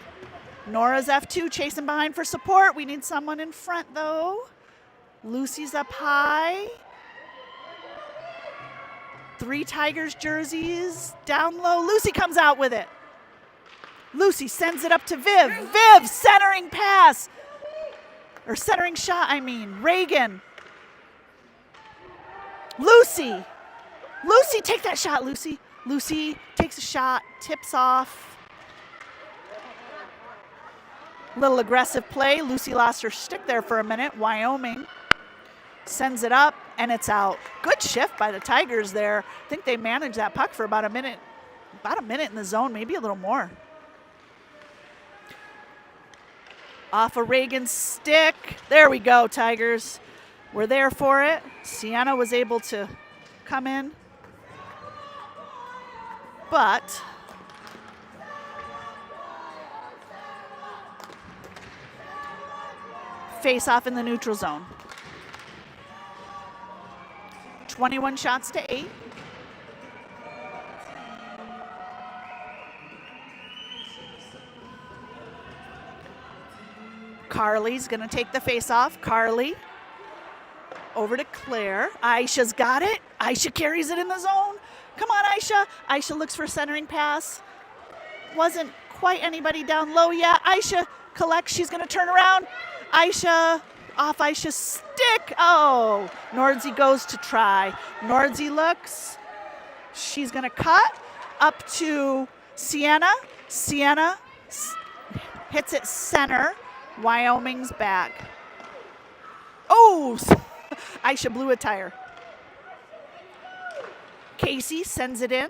Nora's F2 chasing behind for support. We need someone in front, though. Lucy's up high. 3 Tigers jerseys down low. Lucy comes out with it. Lucy sends it up to Viv. Viv, centering pass. Or centering shot, I mean. Reagan. Lucy, take that shot, Lucy. Lucy takes a shot, tips off. Little aggressive play. Lucy lost her stick there for a minute. Wyoming sends it up, and it's out. Good shift by the Tigers there. I think they managed that puck for about a minute in the zone, maybe a little more. Off of Reagan's stick. There we go, Tigers. We're there for it. Sienna was able to come in. But face off in the neutral zone. 21 shots to 8. Carly's going to take the face off. Carly over to Claire. Aisha's got it. Aisha carries it in the zone. Come on, Aisha. Aisha looks for a centering pass. Wasn't quite anybody down low yet. Aisha collects. She's going to turn around. Aisha off Aisha's stick. Oh, Nordzi goes to try. Nordzi looks. She's going to cut up to Sienna. Sienna hits it center. Wyoming's back. Oh, Aisha blew a tire. Casey sends it in.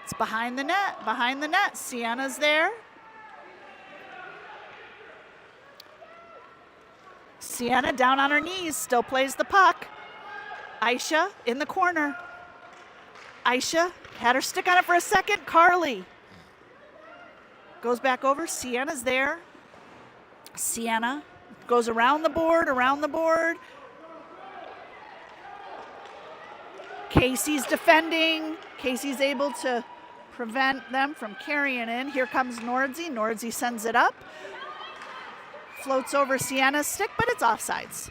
It's behind the net. Sienna's there. Sienna down on her knees, still plays the puck. Aisha in the corner. Aisha had her stick on it for a second. Carly goes back over. Sienna's there. Sienna goes around the board. Casey's defending. Casey's able to prevent them from carrying in. Here comes Nordzi. Nordzi sends it up. Floats over Sienna's stick, but it's offsides.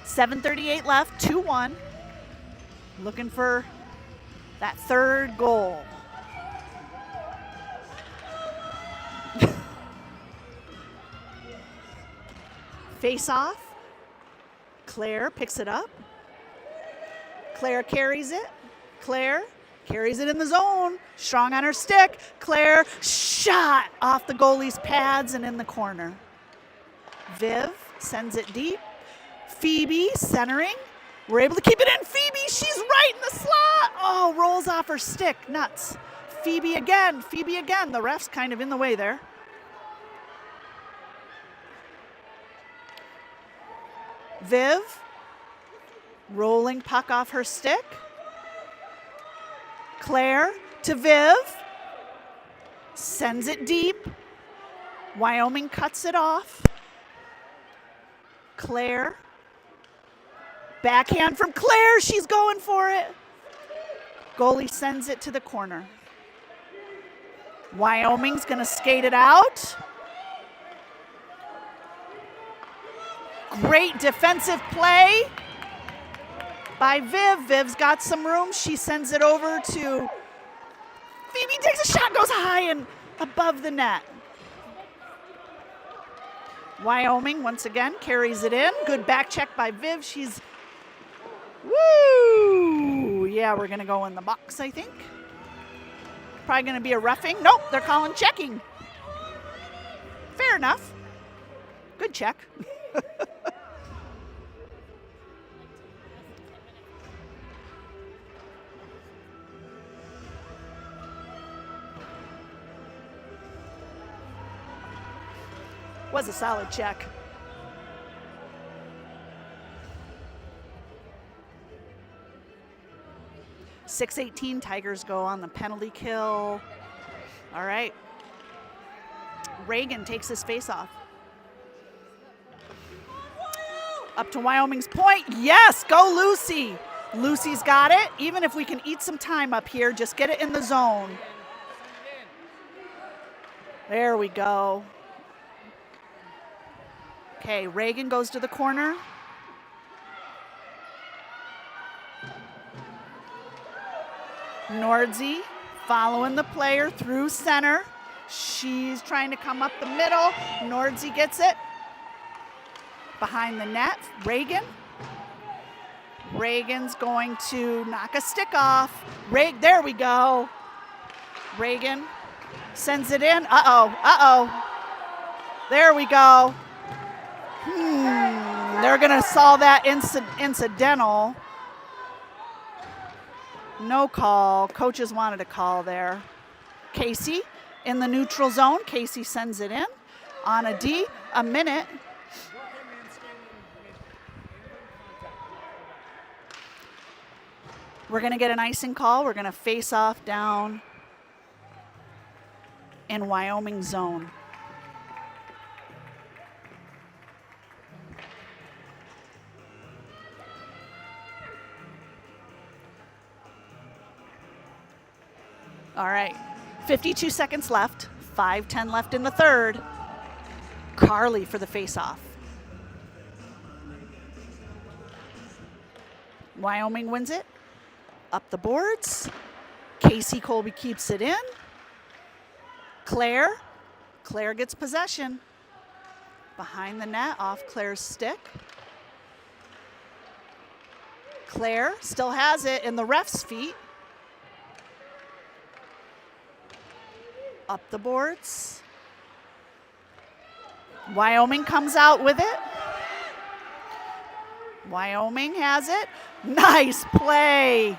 .738 left, 2-1. Looking for that third goal. Face off. Claire picks it up. Claire carries it. Claire carries it in the zone. Strong on her stick. Claire shot off the goalie's pads and in the corner. Viv sends it deep. Phoebe centering. We're able to keep it in. Phoebe, she's right in the slot. Oh, rolls off her stick. Nuts. Phoebe again. The ref's kind of in the way there. Viv, rolling puck off her stick. Claire to Viv. Sends it deep. Wyoming cuts it off. Claire. Backhand from Claire. She's going for it. Goalie sends it to the corner. Wyoming's going to skate it out. Great defensive play by Viv. Viv's got some room. She sends it over to Phoebe. Takes a shot, goes high and above the net. Wyoming once again carries it in. Good back check by Viv. She's, woo! Yeah, we're going to go in the box, I think. Probably going to be a roughing. Nope, they're calling checking. Fair enough. Good check. Was a solid check. .618 Tigers go on the penalty kill. All right. Reagan takes his face off. Up to Wyoming's point. Yes, go Lucy. Lucy's got it. Even if we can eat some time up here, just get it in the zone. There we go. Okay, Reagan goes to the corner. Nordzi following the player through center. She's trying to come up the middle. Nordzi gets it. Behind the net, Reagan. Reagan's going to knock a stick off. There we go. Reagan sends it in. There we go. They're going to solve that incidental. No call. Coaches wanted a call there. Casey in the neutral zone. Casey sends it in on a D. A minute. We're going to get an icing call. We're going to face off down in Wyoming zone. All right, 52 seconds left, 5:10 left in the third. Carly for the face-off. Wyoming wins it. Up the boards. Casey Colby keeps it in. Claire gets possession. Behind the net, off Claire's stick. Claire still has it in the ref's feet. Up the boards. Wyoming comes out with it. Wyoming has it. Nice play.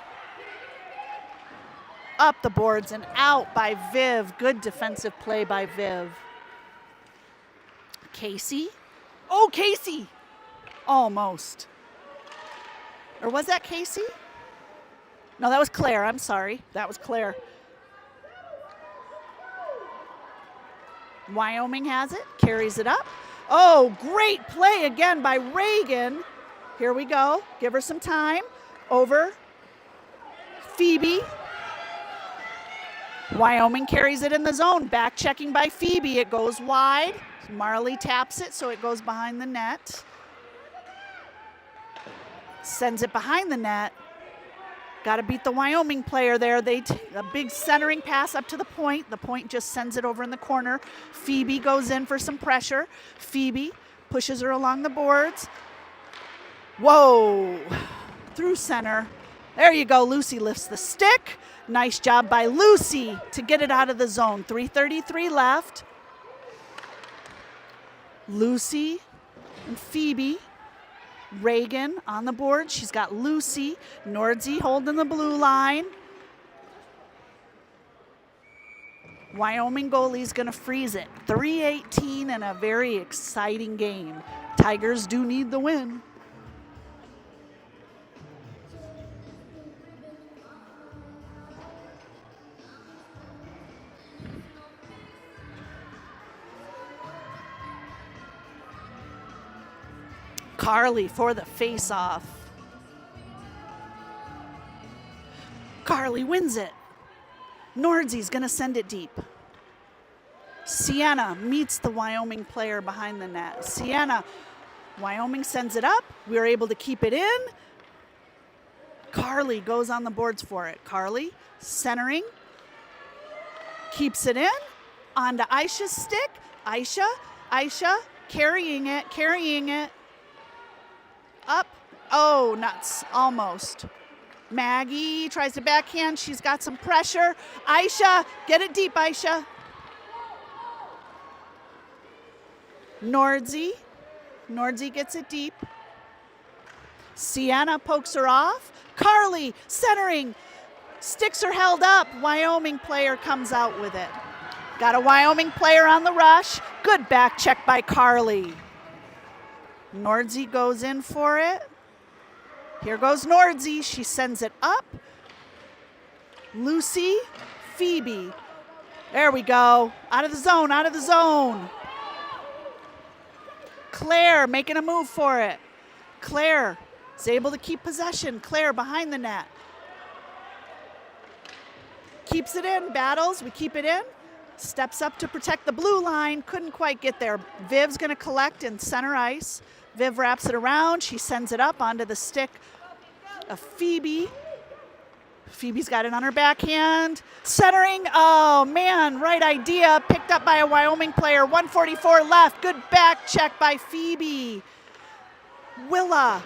Up the boards and out by Viv. Good defensive play by Viv. Casey. Oh, Casey. Almost. Or was that Casey? No, that was Claire. I'm sorry. That was Claire. Wyoming has it, carries it up. Oh, great play again by Reagan. Here we go. Give her some time. Over. Phoebe. Wyoming carries it in the zone. Back checking by Phoebe. It goes wide. Marley taps it, so it goes behind the net. Sends it behind the net. Got to beat the Wyoming player there. A big centering pass up to the point. The point just sends it over in the corner. Phoebe goes in for some pressure. Phoebe pushes her along the boards. Whoa. Through center. There you go. Lucy lifts the stick. Nice job by Lucy to get it out of the zone. 3:33 left. Lucy and Phoebe. Reagan on the board. She's got Lucy. Nordzi holding the blue line. Wyoming goalie's going to freeze it. 3:18 and a very exciting game. Tigers do need the win. Carly for the face-off. Carly wins it. Nordzy's gonna send it deep. Sienna meets the Wyoming player behind the net. Sienna, Wyoming sends it up. We are able to keep it in. Carly goes on the boards for it. Carly centering, keeps it in. On to Aisha's stick. Aisha, carrying it. Up. Oh, nuts, almost. Maggie tries to backhand. She's got some pressure. Aisha, get it deep, Aisha. Nordzy gets it deep. Sienna pokes her off. Carly centering. Sticks are held up. Wyoming player comes out with it. Got a Wyoming player on the rush. Good back check by Carly. Nordzy goes in for it. Here goes Nordzy. She sends it up. Lucy, Phoebe. There we go. Out of the zone. Claire making a move for it. Claire is able to keep possession. Claire behind the net. Keeps it in, battles, we keep it in. Steps up to protect the blue line, couldn't quite get there. Viv's gonna collect in center ice. Viv wraps it around, she sends it up onto the stick of Phoebe. Phoebe's got it on her backhand. Centering, oh man, right idea. Picked up by a Wyoming player, 1:44 left. Good back check by Phoebe. Willa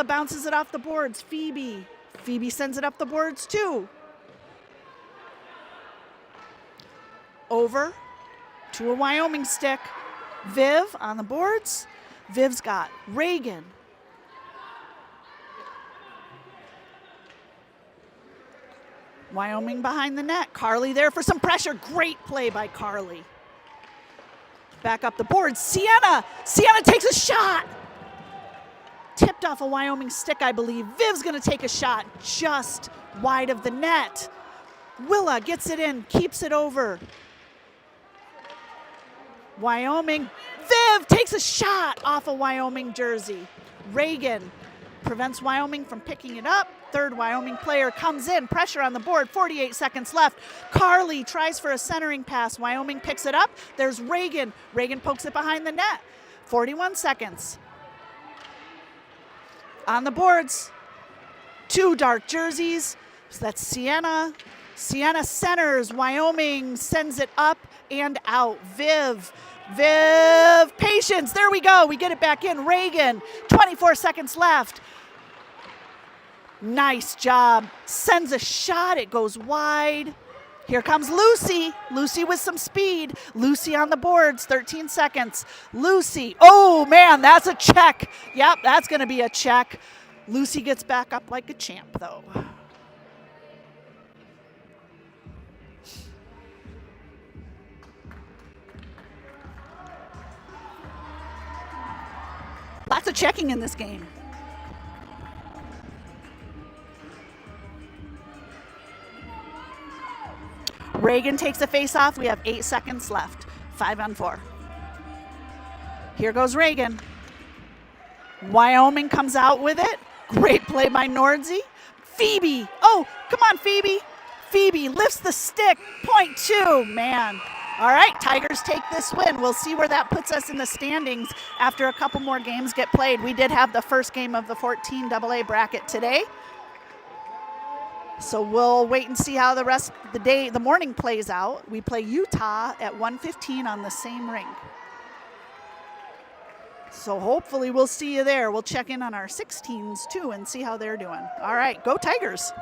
bounces it off the boards. Phoebe sends it up the boards too. Over to a Wyoming stick. Viv on the boards. Viv's got Reagan. Wyoming behind the net. Carly there for some pressure. Great play by Carly. Back up the board. Sienna takes a shot. Tipped off a Wyoming stick, I believe. Viv's gonna take a shot just wide of the net. Willa gets it in, keeps it over. Wyoming. Viv takes a shot off a Wyoming jersey. Reagan prevents Wyoming from picking it up. Third Wyoming player comes in, pressure on the board, 48 seconds left. Carly tries for a centering pass. Wyoming picks it up. There's Reagan. Reagan pokes it behind the net. 41 seconds. On the boards, two dark jerseys. So that's Sienna. Sienna centers. Wyoming sends it up and out. Viv, patience. There we go. We get it back in. Reagan, 24 seconds left. Nice job. Sends a shot. It goes wide. Here comes Lucy. Lucy with some speed. Lucy on the boards, 13 seconds. Lucy. Oh, man, that's a check. Yep, that's going to be a check. Lucy gets back up like a champ, though. Lots of checking in this game. Reagan takes the face off. We have 8 seconds left. 5-on-4. Here goes Reagan. Wyoming comes out with it. Great play by Nordzy. Phoebe. Oh, come on, Phoebe. Phoebe lifts the stick. Point two. Man. All right, Tigers take this win. We'll see where that puts us in the standings after a couple more games get played. We did have the first game of the 14 AA bracket today. So we'll wait and see how the rest of the morning plays out. We play Utah at 1:15 on the same rink. So hopefully we'll see you there. We'll check in on our 16s too and see how they're doing. All right, go Tigers.